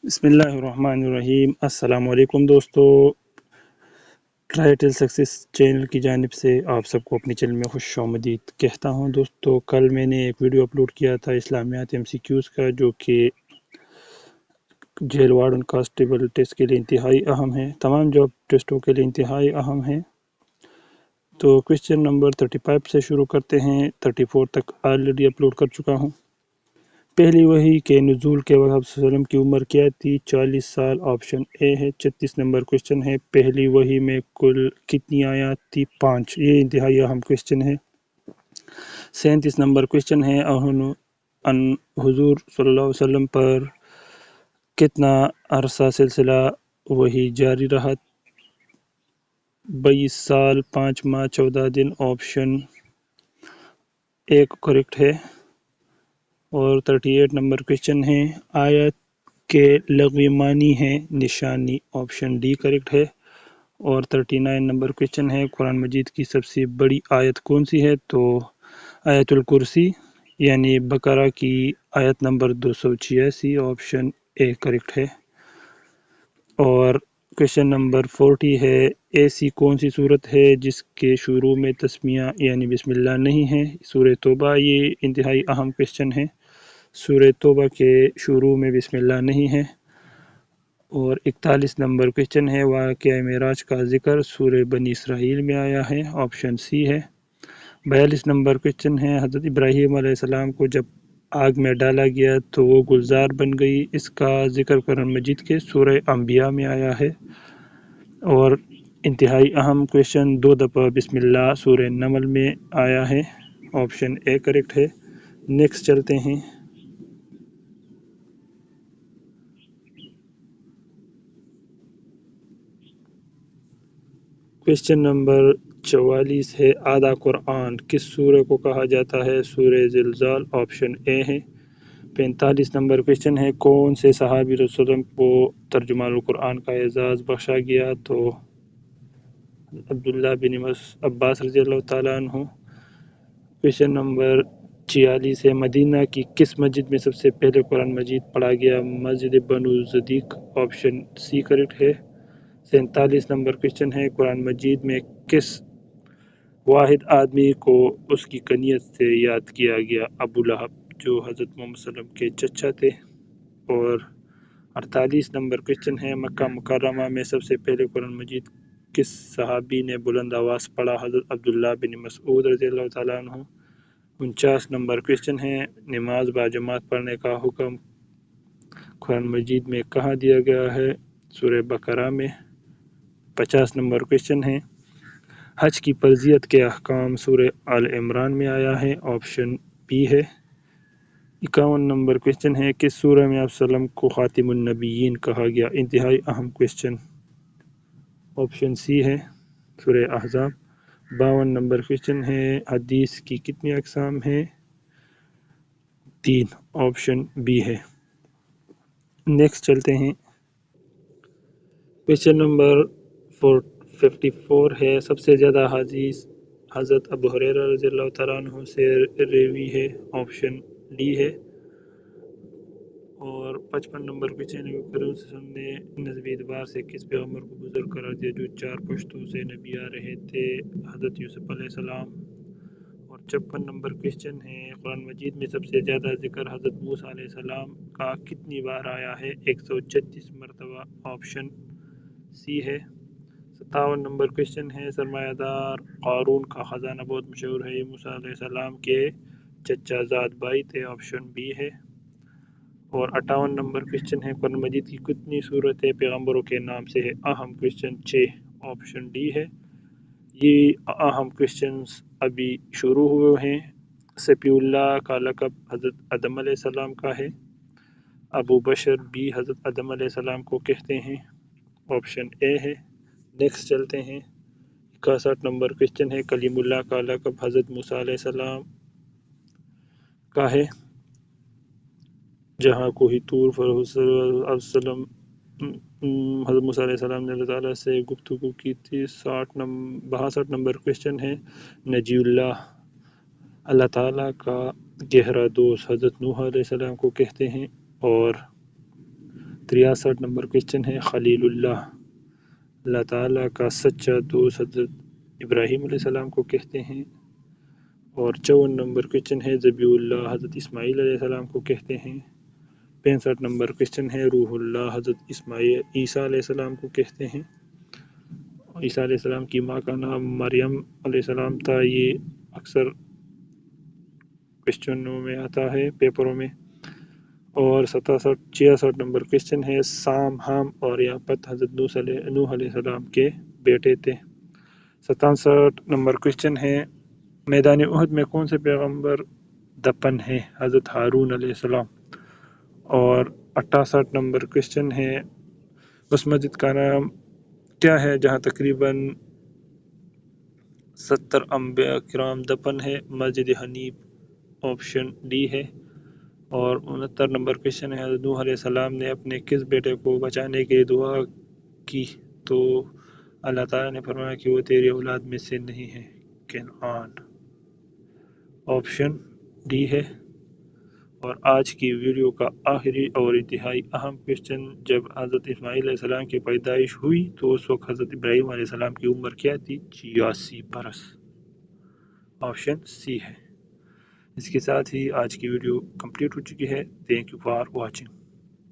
बिस्मिल्लाहिर्रहमानिर्रहीम। अस्सलाम वालेकुम दोस्तों, ट्राई टिल सक्सेस चैनल की जानिब से आप सबको अपने चैनल में खुशामदीद कहता हूं। दोस्तों, कल मैंने एक वीडियो अपलोड किया था इस्लामियात MCQs का, जो कि जेल वार्डन कांस्टेबल टेस्ट के लिए इंतहाई अहम है, तमाम जॉब टेस्टों के लिए इंतहाई अहम है। तो क्वेश्चन नंबर 35 से शुरू करते हैं। 34 तक ऑलरेडी अपलोड कर चुका हूँ। पहली वही के नुज़ूल के वक़्त वसल्लम की उम्र क्या थी? 40 साल, ऑप्शन ए है। 36 नंबर क्वेश्चन है, पहली वही में कुल कितनी आयत थी? 5। ये इंतहाई अहम क्वेश्चन है। 37 नंबर क्वेश्चन है, हुजूर सल्लल्लाहु अलैहि वसल्लम पर कितना अरसा सिलसिला वही जारी रहा? 22 साल, 5 माह, 14 दिन। ऑप्शन ए करेक्ट है। और 38 नंबर क्वेश्चन है, आयत के लग़वी मानी है निशानी? ऑप्शन डी करेक्ट है। और 39 नंबर क्वेश्चन है, कुरान मजीद की सबसे बड़ी आयत कौन सी है? तो आयतुल कुर्सी यानी बकरा की आयत नंबर 286, ऑप्शन ए करेक्ट है। और क्वेश्चन नंबर 40 है, ऐसी कौन सी सूरत है जिसके शुरू में तस्मिया यानी बिस्मिल्लाह नहीं है? सूरह तौबा। ये इंतहाई अहम क्वेश्चन है। सूरह तौबा के शुरू में बिस्मिल्लाह नहीं है। और 41 नंबर क्वेश्चन है, वाक़या मेराज का जिक्र सूरह बनी इसराइल में आया है? ऑप्शन सी है। 42 नंबर क्वेश्चन है, हज़रत इब्राहीम अलैहिस्सलाम को जब आग में डाला गया तो वो गुलजार बन गई, इसका जिक्र कुरान मजीद के सूरह अंबिया में आया है। और इंतहाई अहम क्वेश्चन, 2 दफ़ा बिस्मिल्लाह सूरह नमल में आया है? ऑप्शन ए करेक्ट है। नेक्स्ट चलते हैं। क्वेश्चन नंबर 44 है, आधा कुरान किस सूरह को कहा जाता है? सूरह ज़िलज़ाल। ऑप्शन ए है। 45 नंबर क्वेश्चन है, कौन से सहाबी रसूल सल्लल्लाहु अलैहि वसल्लम को तर्जुमानुल कुरान का एजाज़ बख्शा गया? तो अब्दुल्लाह बिन अब्बास रज़ियल्लाहु ताला अन्हु। क्वेश्चन नंबर 46 है, मदीना की किस मस्जिद में सबसे पहले कुरान मजीद पढ़ा गया? मस्जिद बनु ज़दीक। ऑप्शन सी करेक्ट है। 47 नंबर क्वेश्चन है, कुरान मजीद में किस वाहिद आदमी को उसकी कनियत से याद किया गया? अबू लहब, जो हज़रत मोहम्मद सल्लल्लाहु अलैहि वसल्लम के चचा थे। और 48 नंबर क्वेश्चन है, मक्का मुकर्रमा में सबसे पहले कुरान मजीद किस सहाबी ने बुलंद आवाज़ पढ़ा? हज़रत अब्दुल्लाह बिन मसऊद रज़ियल्लाहु ताला अन्हु। 49 नंबर क्वेश्चन है, नमाज बाजमात पढ़ने का हुक्म कुरान मजीद में कहाँ दिया गया है? सूरह बकरा में। 50 नंबर क्वेश्चन है, हज की फर्जियत के अहकाम सूरह आल इमरान में आया है? ऑप्शन बी है। 51 नंबर क्वेश्चन है, किस सूरह में आप सल्लम को खातिमुन नबिय्यीन कहा गया? इंतहाई अहम क्वेश्चन। ऑप्शन सी है, सूरह अहज़ाब। 52 नंबर क्वेश्चन है, हदीस की कितनी अक़साम हैं? 3, ऑप्शन बी है। नेक्स्ट चलते हैं। क्वेश्चन नंबर 54 है, सबसे ज़्यादा हदीस हज़रत अबू हुरैरा रज़ियल्लाहु तआला अन्हु से रेवी है? ऑप्शन डी है। और 55 नंबर क्वेश्चन ने नज़्म इतबार से किस पैगम्बर को बुज़ुर्ग करार दिया जो 4 पुश्तों से नबी आ रहे थे? हज़रत यूसुफ अलैहिस्सलाम। और 56 नंबर क्वेश्चन है, कुरान मजीद में सबसे ज़्यादा जिक्र हज़रत मूसा अलैहिस्सलाम का कितनी बार आया है? 136 मरतबा। ऑप्शन सी है। 57 नंबर क्वेश्चन है, सरमायादार क़ारून का ख़जाना बहुत मशहूर है, ये मूसा अलैहिस्सलाम के चचाज़ाद भाई थे? ऑप्शन बी है। और 58 नंबर क्वेश्चन है, कुरान मजीद की कितनी सूरतें पैगम्बरों के नाम से है? अहम क्वेश्चन 6, ऑप्शन डी है। ये अहम क्वेश्चंस अभी शुरू हुए हैं। सफ़ीउल्लाह का लक़ब हज़रत आदम अलैहिस्सलाम का है? अबू बशर भी हज़रत आदम अलैहिस्सलाम को कहते हैं? ऑप्शन ए है। नेक्स्ट चलते हैं। 61 नंबर क्वेश्चन है, कलीमुल्लाह का लक़ब हज़रत मूसा अलैहिस्सलाम का है? जहाँ कोही तूर पर हज़रत मूसा अलैहिस्सलाम ने अल्लाह ताला से गुफ्तगू की थी। 62 नंबर क्वेश्चन है, नजीउल्लाह अल्लाह ताला का गहरा दोस्त हज़रत नूह अलैहिस्सलाम को कहते हैं? और 63 نمبر کوشچن ہے خلیل اللہ تعالیٰ کا سچا دوست حضرت ابراہیم علیہ السلام کو کہتے ہیں، اور 54 نمبر کوشچن ہے ذبیح اللہ حضرت اسماعیل علیہ السلام کو کہتے ہیں۔ 65 نمبر کوشچن ہے روح اللہ حضرت عیسیٰ علیہ السلام کو کہتے ہیں۔ عیسیٰ علیہ السلام کی ماں کا نام مریم علیہ السلام تھا، یہ اکثر کوشچنوں میں آتا ہے، پیپروں میں۔ اور 66 نمبر کوشچن ہے سام، ہام اور یافت حضرت نوح علیہ السلام کے بیٹے تھے۔ 67 نمبر کوشچن ہے میدان احد میں کون سے پیغمبر دفن ہے؟ حضرت ہارون علیہ السلام۔ اور 68 نمبر کوشچن ہے اس مسجد کا نام کیا ہے جہاں تقریباً 70 انبیاء کرام دفن ہے؟ مسجد حنیف، آپشن ڈی ہے۔ اور 69 نمبر کوشچن ہے حضرت نوح علیہ السلام نے اپنے کس بیٹے کو بچانے کے لیے دعا کی تو اللہ تعالیٰ نے فرمایا کہ وہ تیری اولاد میں سے نہیں ہے، کنعان، آپشن ڈی ہے۔ اور آج کی ویڈیو کا آخری اور انتہائی اہم کوشچن، جب حضرت اسماعیل علیہ السلام کی پیدائش ہوئی تو اس وقت حضرت ابراہیم علیہ السلام کی عمر کیا تھی؟ 86 برس، آپشن سی ہے۔ اس کے ساتھ ہی آج کی ویڈیو کمپلیٹ ہو چکی ہے۔ Thank you for watching.